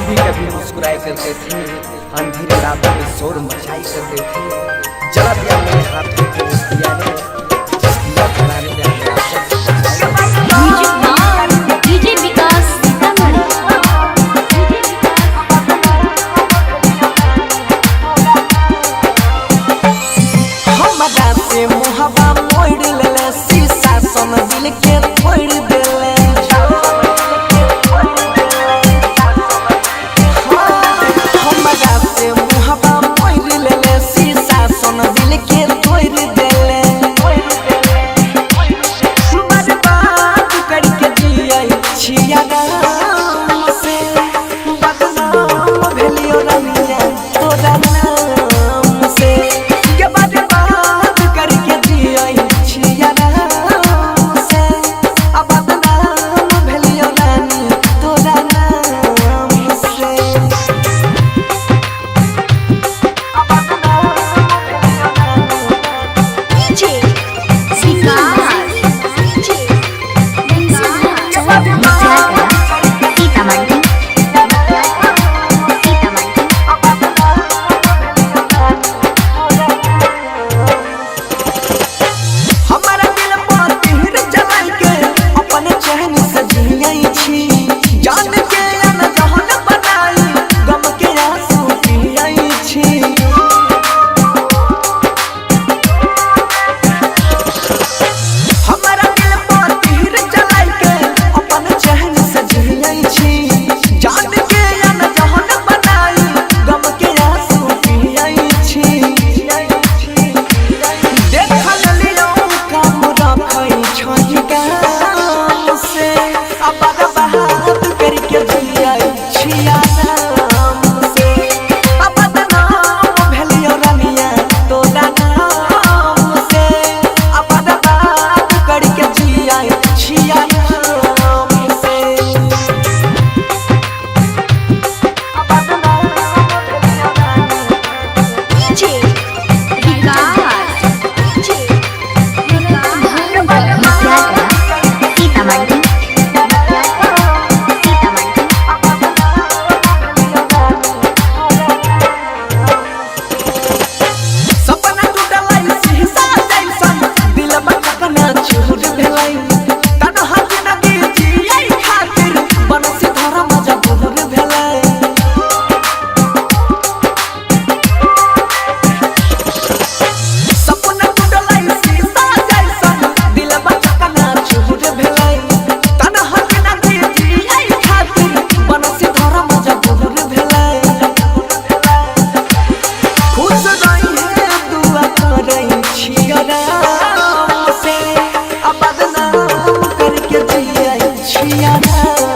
भी कभी मुस्कुराए करते थे, अंधेरे रातों में शोर मचाई करते थे। जला दिया मेरे हाथों को उस दिया ने, जिस दिया जलाने में हमें आंसू डीजे विकास सीतामढ़ी। हमरा से मुहब्बा मोड़ लेले, शीशा सन दिल के तोड़ देले। हमरा से मुहब्बा मोड़ लेले, शीशा सन दिल के तोड़ देले। बर्बाद करके जियै छिया नाम से, बदनाम भेलियो रमिया तोरा नाम से। के बर्बाद करके जियै छिया नाम से, बदनाम भेलियो रानी तोरा नाम से। डीजे विकास सीतामढ़ी। हमारा दिल पर तीर जलाई के अपने चैन से जियै छी, जान के अनजान बनाई गम के आंसू पियै छी। हमारा दिल पर तीर जलाई के अपने चैन से जियै छी, जान के अनजान बनाई गम के आंसू पियै छी। देखल लियो काम रखै छै काम से, बर्बाद करके जियै छिया नाम से। बदनाम भेलियो रमिया तोरा नाम से, बर्बाद करके जियै छिया नाम से। डीजे विकास सीतामढ़ी। सपना टूटलै शीशा जैसन, दिलवा कतना चूर भेलै। तन्हा जिंदगी जियै खातिर बनसी धरा मजबूर भेलै। सपना टूटलै शीशा जैसन, दिलवा कतना चूर भेलै। तन्हा जिंदगी जियै खातिर बनसी धरा मजबूर भेलै। खुश रहिए दुआ करै छियै राम से, बदनाम करके जियै छिया नाम